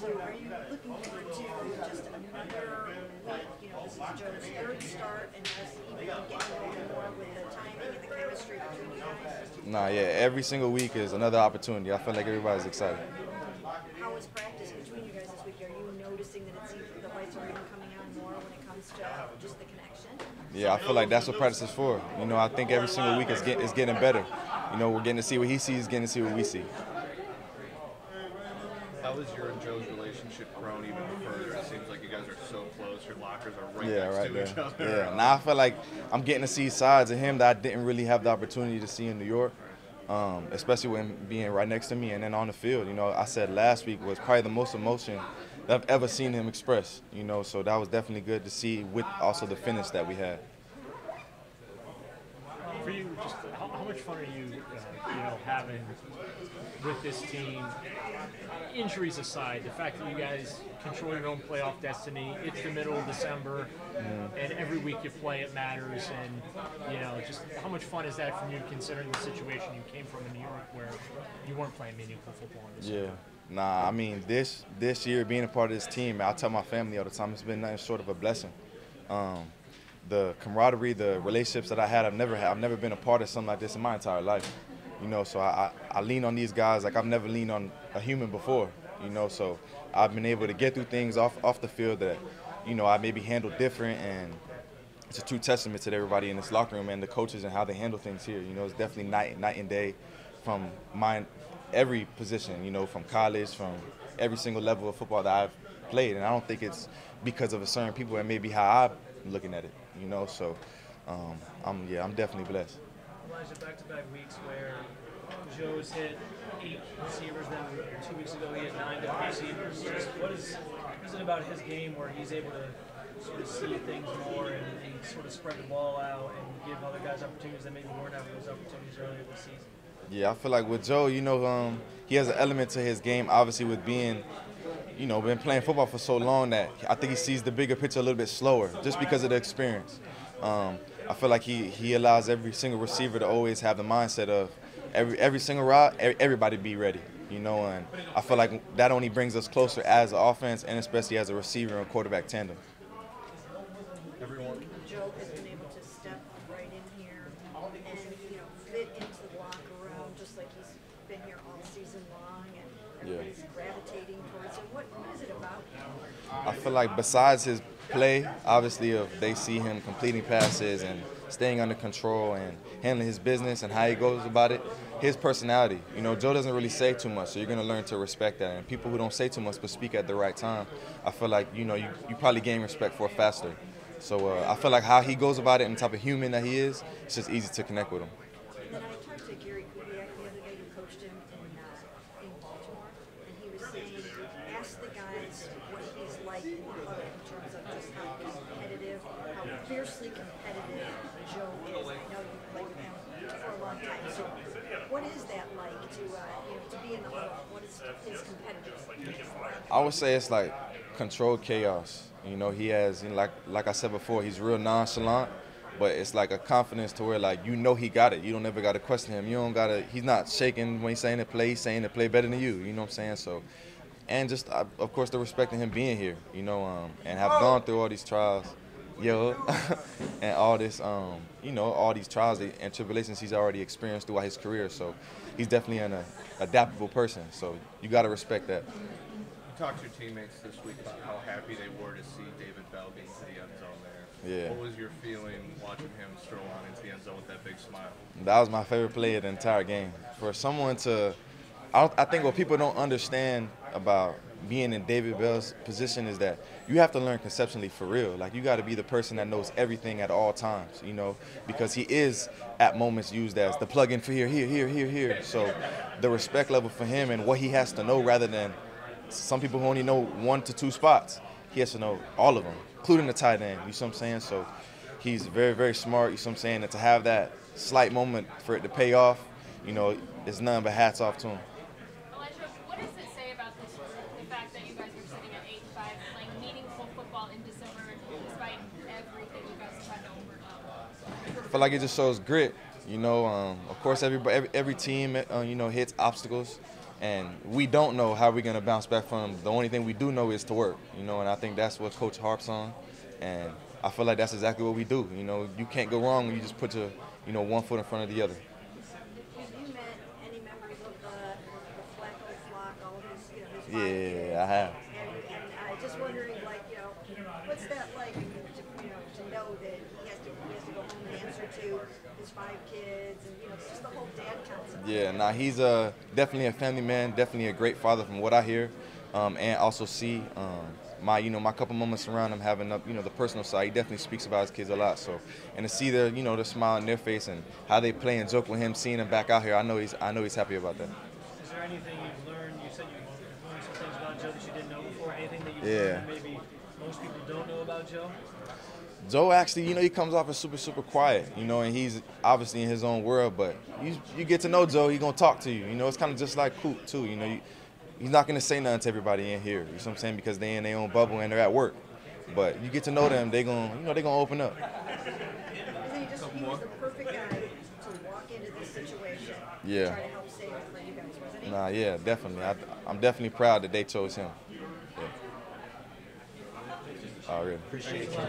So are you looking forward to just another week? This is Joe's third start, and just even getting a little more with the timing and the chemistry between you guys? Nah, yeah, every single week is another opportunity. I feel like everybody's excited. How is practice between you guys this week? Are you noticing that the lights are even coming on more when it comes to just the connection? Yeah, I feel like that's what practice is for. I think every single week is getting better. We're getting to see what he sees, getting to see what we see. How has your and Joe's relationship grown even further? It seems like you guys are so close. Your lockers are right Yeah, next right to each there. other. Yeah, now I feel like I'm getting to see sides of him that I didn't really have the opportunity to see in New York, especially when being right next to me and then on the field. I said last week was probably the most emotion that I've ever seen him express. So that was definitely good to see with also the finish that we had. For you, just how much fun are you, having with this team? Injuries aside, the fact that you guys control your own playoff destiny, it's the middle of December, and every week you play, it matters. And just how much fun is that from you, considering the situation you came from in New York, where you weren't playing meaningful football in this Yeah. Nah, I mean, this year being a part of this team, I tell my family all the time, it's been nothing short of a blessing. The camaraderie, the relationships that I had, I've never been a part of something like this in my entire life. So I lean on these guys like I've never leaned on a human before. So I've been able to get through things off the field that, I maybe handle different, and it's a true testament to everybody in this locker room and the coaches and how they handle things here. It's definitely night and day from every position, from college, from every single level of football that I've played. And I don't think it's because of a certain people, and maybe how I'm looking at it, So I'm definitely blessed. Elijah, back-to-back weeks where Joe's hit 8 receivers, then 2 weeks ago he hit 9 different receivers. Just what is it about his game where he's able to sort of see things more and sort of spread the ball out and give other guys opportunities that maybe weren't having those opportunities earlier this season? Yeah, I feel like with Joe, he has an element to his game, obviously with being, been playing football for so long that I think he sees the bigger picture a little bit slower just because of the experience. I feel like he allows every single receiver to always have the mindset of every single route, everybody be ready, and I feel like that only brings us closer as an offense and especially as a receiver and quarterback tandem. Everyone. Joe has been able to step right in here and fit into the locker room just like he's been here all season long, and everybody's gravitating towards him. What is it about him? I feel like besides his play, obviously, if they see him completing passes and staying under control and handling his business and how he goes about it, his personality. Joe doesn't really say too much, so you're going to learn to respect that. And people who don't say too much but speak at the right time, I feel like, you probably gain respect for faster. So I feel like how he goes about it and the type of human that he is, it's just easy to connect with him. And I talked to Gary Kubiak the other day, who coached him in Baltimore, and he was saying, ask the guys what he's like in the huddle in terms of just how competitive, how fiercely competitive Joe is. I know you played with him for a long time, so what is that like to be in the huddle? What is his competitiveness like? I would say it's like controlled chaos. He has, like I said before, he's real nonchalant, but it's like a confidence to where, like, he got it. You don't ever got to question him. He's not shaking when he's saying he's saying to play better than you. You know what I'm saying? So, and just, of course, the respect of him being here, and have gone through all these trials, and all this, all these trials and tribulations he's already experienced throughout his career. So he's definitely an adaptable person. So you got to respect that. You talked to your teammates this week about how happy they were to see David Bell get into the end zone there. Yeah. What was your feeling watching him stroll on into the end zone with that big smile? That was my favorite play of the entire game. For someone to, I think what people don't understand about being in David Bell's position is that you have to learn conceptually for real. Like, you got to be the person that knows everything at all times, because he is at moments used as the plug-in for here. So the respect level for him and what he has to know, rather than some people who only know 1 to 2 spots, he has to know all of them, including the tight end. You see what I'm saying? So he's very, very smart. You see what I'm saying? And to have that slight moment for it to pay off, it's nothing but hats off to him. Elijah, what does it say about this group, the fact that you guys are sitting at 8-5, playing meaningful football in December despite everything you guys have had to overcome? I feel like it just shows grit. Of course, every team, hits obstacles. And we don't know how we're going to bounce back from them. The only thing we do know is to work, you know, and I think that's what Coach harps on. And I feel like that's exactly what we do. You know, you can't go wrong when you just put your, you know, one foot in front of the other. Have you met any members of the Flacco flock, all his, you know, his 5 kids? Yeah, I have. And just wondering, like, you know, what's that like, to, you know, to know that he has to go home and answer to his 5 kids, and, you know, just the whole dad concept. Yeah, nah, he's definitely a family man, definitely a great father from what I hear, and also see my couple moments around him having the personal side. He definitely speaks about his kids a lot. So, and to see the smile on their face and how they play and joke with him, seeing him back out here, I know he's happy about that. Is there anything you've learned? You said you've learned some things about Joe that you didn't know before. Anything that you've learned that maybe most people don't know about Joe? Joe actually, he comes off as super quiet, and he's obviously in his own world. But you get to know Joe, he's gonna talk to you. It's kind of just like Coop too. He's not gonna say nothing to everybody in here. You know what I'm saying? Because they in their own bubble and they're at work. But you get to know them, they gonna open up. He was the perfect guy to walk into this situation. Yeah. And try to help save it for you guys, wasn't he? Nah, yeah, definitely. I'm definitely proud that they chose him. Yeah. Already. Appreciate it.